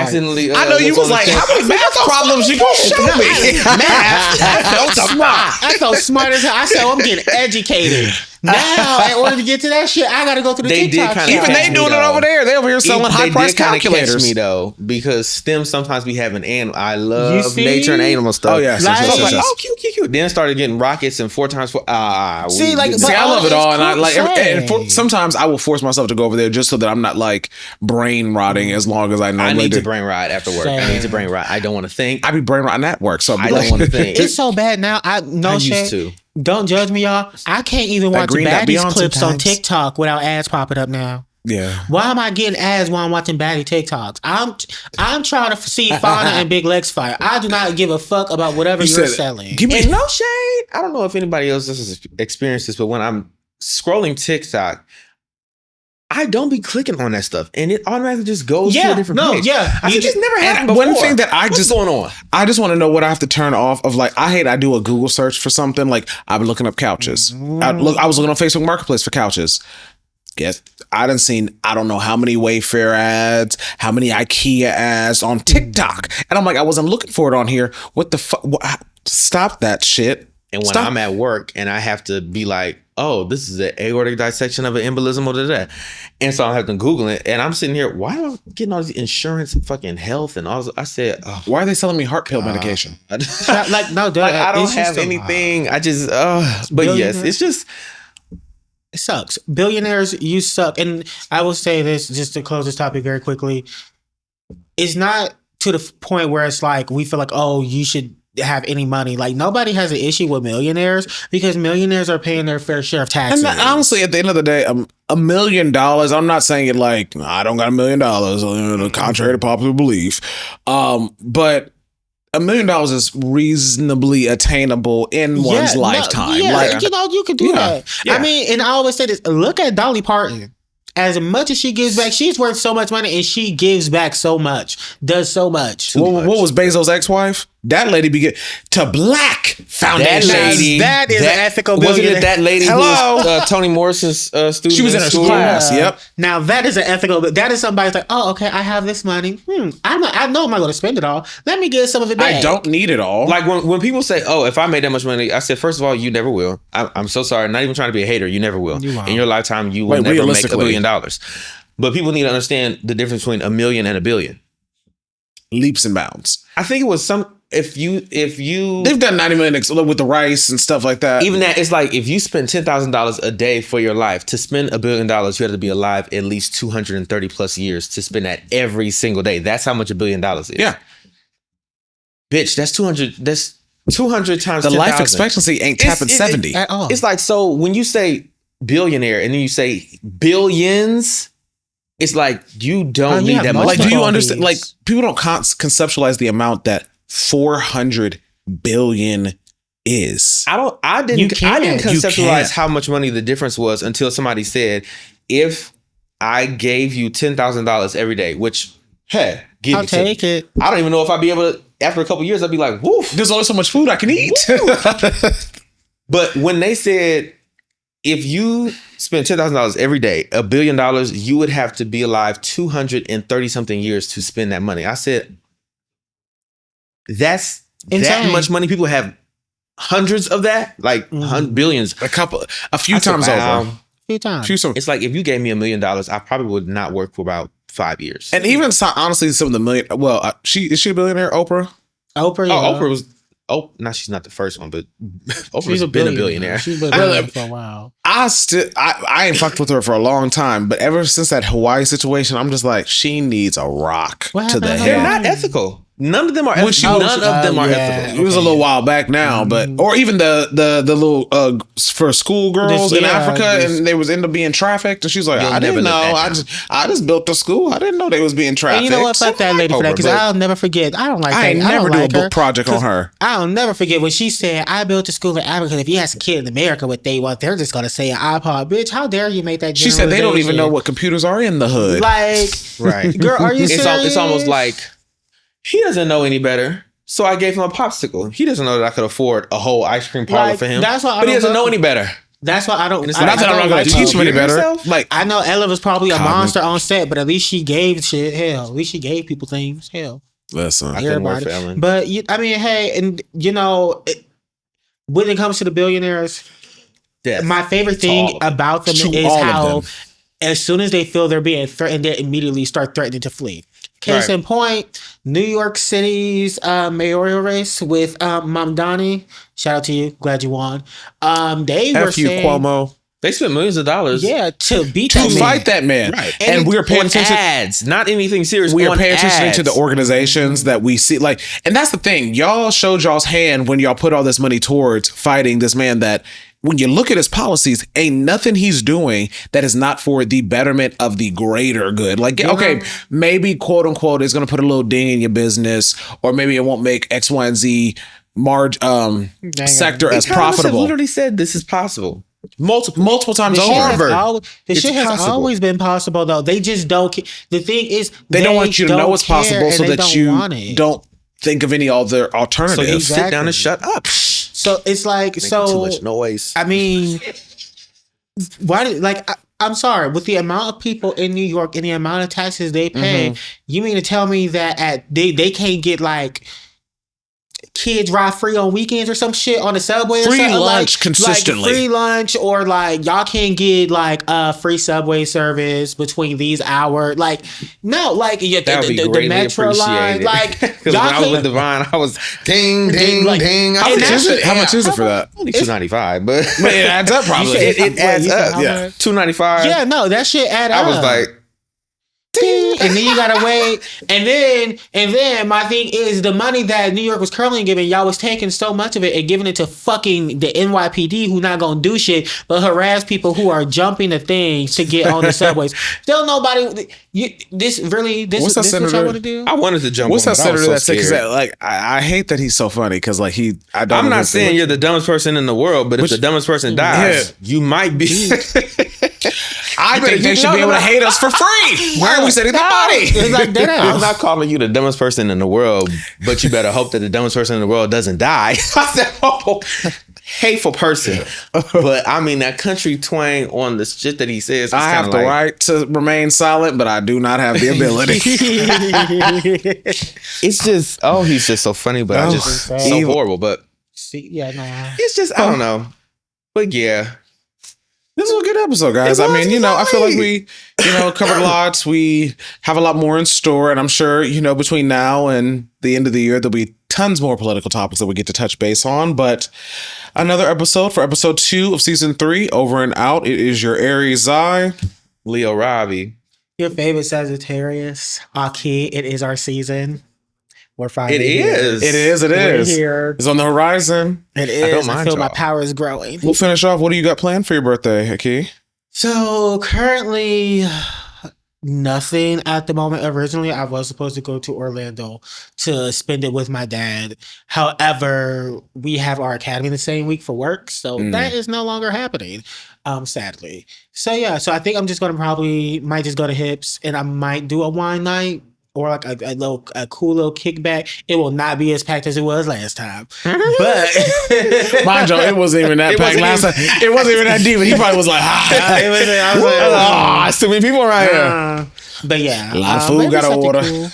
I know you was like, how many math problems you gonna show me? Math. I felt smart. I felt smart as hell. I said, I'm getting educated. Now, in order to get to that shit, I got to go through the TikTok. Even they doing it over there. They over here selling high price calculators. Catch me though, because STEM sometimes be having I love nature and animal stuff. Oh yeah, so I was like, cute. Then I started getting rockets and 4x4. I love it all, and I like. Sometimes I will force myself to go over there just so that I'm not like brain rotting as long as I normally do. I need to brain rot after work. I need to brain rot. I don't want to think. I be brain rotting at work, so I don't want to think. It's so bad now. I used to. Don't judge me, y'all. I can't even watch baddies clips on TikTok without ads popping up now. Yeah. Why am I getting ads while I'm watching baddie TikToks? I'm trying to see Fauna and Big Legs fight. I do not give a fuck about whatever you're selling. And no shade. I don't know if anybody else has experienced this, but when I'm scrolling TikTok, I don't be clicking on that stuff, and it automatically just goes to a different page. I just never happened before. One thing that What's going on? I just want to know what I have to turn off of. Like, I do a Google search for something. Like, I've been looking up couches. I was looking on Facebook Marketplace for couches. Yes, I done seen I don't know how many Wayfair ads, how many IKEA ads on TikTok, and I'm like, I wasn't looking for it on here. What the fuck? Stop that shit. And when I'm at work and I have to be like, oh, this is an aortic dissection of an embolism or that. And so I have to Google it. And I'm sitting here, why am I getting all these insurance and fucking health and all this? I said, why are they selling me heart pill medication? I don't have anything. I just, but yes, it's just. It sucks. Billionaires, you suck. And I will say this, just to close this topic very quickly. It's not to the point where it's like, we feel like, oh, you should have any money. Like, nobody has an issue with millionaires because millionaires are paying their fair share of taxes. And honestly, at the end of the day, $1 million, I'm not saying it like, I don't got $1 million, contrary to popular belief. But $1 million is reasonably attainable in one's lifetime. You could do that. Yeah. I mean, and I always say this, look at Dolly Parton. As much as she gives back, she's worth so much money and she gives back so much, does so much. What was Bezos' ex-wife? That lady be to Black Foundation. That is an ethical billionaire. Wasn't it that lady who was Toni Morrison's student? She was in her class. Yep. Now that is an ethical. That is somebody's like, oh, okay, I have this money. I know I'm not going to spend it all. Let me get some of it back. I don't need it all. Like when people say, oh, if I made that much money, I said, first of all, you never will. I'm so sorry. I'm not even trying to be a hater. You never will. In your lifetime, you will never make $1 billion. But people need to understand the difference between $1 million and $1 billion. Leaps and bounds. I think it was some. If you they've done 90 million with the rice and stuff like that. Even that, it's like if you spend $10,000 a day for your life, to spend $1 billion, you have to be alive at least 230 plus years to spend that every single day. That's how much $1 billion is. Yeah, bitch, that's 200. That's 200 times the 10, life 000. expectancy ain't tapping 70 at all. It's like, so when you say billionaire and then you say billions, it's like you don't need that much. Like, do you understand? Like, people don't conceptualize the amount that 400 billion is. I didn't conceptualize how much money the difference was until somebody said, if I gave you $10,000 every day, which, hey, I'll take it. I don't even know if I'd be able to, after a couple of years, I'd be like, woof. There's only so much food I can eat. But when they said, if you spend $10,000 every day, $1 billion, you would have to be alive 230 something years to spend that money. I said, that's insane. That much money. People have hundreds of that, like billions, a few times over. It's like, if you gave me $1 million, I probably would not work for about 5 years. And even honestly, some of the million. Well, is she a billionaire? Oprah. Yeah. Oprah was. Oh, no, she's not the first one, but Oprah's been a billionaire. She's been a billionaire for a while. I ain't fucked with her for a long time, but ever since that Hawaii situation, I'm just like, she needs a rock to the head. They're not ethical. None of them are ethical. None of them are ethical. It was a little while back now, but or even the little for schoolgirls in Africa, and they was end up being trafficked, and she's like, I didn't know. I just built a school. I didn't know they was being trafficked. And you know what? Fuck that lady for that, because I'll never forget. I don't like that. I never do a book project on her. I'll never forget when she said, I built a school in Africa. If you ask a kid in America what they want, they're just gonna say an iPod. Bitch, how dare you make that generalization? She said they don't even know what computers are in the hood. Like, right. Girl, are you serious? It's almost like, he doesn't know any better, so I gave him a popsicle. He doesn't know that I could afford a whole ice cream parlor for him. But he doesn't know any better. That's why I don't. Not that I'm not going to teach him any better. Like, I know Ella was probably a monster on set, but at least she gave shit. Hell, at least she gave people things. Hell, listen, I couldn't work for Ellen. But I mean, hey, and you know, when it comes to the billionaires, my favorite thing about them is how, as soon as they feel they're being threatened, they immediately start threatening to flee. Case in point, New York City's mayoral race with Mamdani. Shout out to you. Glad you won. They were saying, Cuomo. They spent millions of dollars. Yeah, to fight that man. Right. And we're paying attention. Ads, not anything serious. We are paying attention to the organizations that we see. Like, and that's the thing. Y'all showed y'all's hand when y'all put all this money towards fighting this man that, when you look at his policies, ain't nothing he's doing that is not for the betterment of the greater good. Like, okay, maybe quote unquote is going to put a little ding in your business, or maybe it won't make X, Y, and Z sector as profitable. Literally said this is possible multiple times over. The shit has always been possible, though. They just don't. The thing is, they don't want you to know it's possible, so that you don't think of any other alternatives. So you sit down and shut up. So it's like, making too much noise. I mean, I'm sorry, with the amount of people in New York and the amount of taxes they pay, you mean to tell me that they can't get like kids ride free on weekends or some shit on the subway or something? Free lunch consistently. Like free lunch, or like y'all can't get like free subway service between these hours. Like, no, like the Metro line. Like, because when I was with Divine, I was ding, ding, ding. How much is it for that? Only $2.95, but it adds up probably. It adds up. Yeah, $2.95. Yeah, no, that shit add up. I was like, ding, and then you gotta wait, and then my thing is, the money that New York was currently giving, y'all was taking so much of it and giving it to fucking the NYPD, who not gonna do shit but harass people who are jumping the things to get on the subways. Still nobody. This what y'all want to do? I wanted to jump. What's on, that senator that said? Like, I hate that he's so funny, because like I'm not saying you're the dumbest person in the world, but if the dumbest person dies, you might be. I think they should be able to hate us for free. Why are we sending that money? Like that. I'm not calling you the dumbest person in the world, but you better hope that the dumbest person in the world doesn't die. I said, oh, hateful person. But I mean, that country twang on the shit that he says. I have the right to remain silent, but I do not have the ability. It's just, he's just so funny, but I just so horrible. But it's just, I don't know. But yeah. This was a good episode, guys. I mean, I feel like we, covered lots. We have a lot more in store, and I'm sure, between now and the end of the year, there'll be tons more political topics that we get to touch base on. But another episode for episode 2 of season 3, over and out. It is your Aries Eye, Leo Robbiey, your favorite Sagittarius, Akii. It is our season. We're finally here. It is. We're here. It's on the horizon. It is. I feel my power is growing. We'll finish off. What do you got planned for your birthday, Akii? So currently, nothing at the moment. Originally, I was supposed to go to Orlando to spend it with my dad. However, we have our academy the same week for work, so that is no longer happening, sadly. So yeah, so I think I'm just gonna might just go to Hips, and I might do a wine night or like a cool little kickback. It will not be as packed as it was last time, but mind you, it wasn't even that packed last time. It wasn't even that deep. But he probably was like, I was like, it's too many people right here. But yeah, A lot of food got to order. Cool.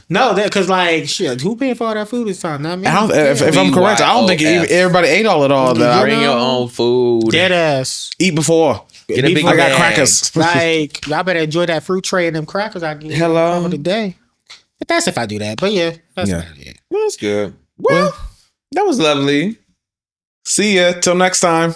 No, because like shit, who paying for all that food this time? Not me. If I'm correct, I don't think everybody ate all of it all. Bring your own food. Dead ass. Eat before. Get a big I got bag. crackers. Like y'all better enjoy that fruit tray and them crackers I get Hello today. But that's if I do that. But yeah, that's it. That's good. Well, that was lovely. See ya. Till next time.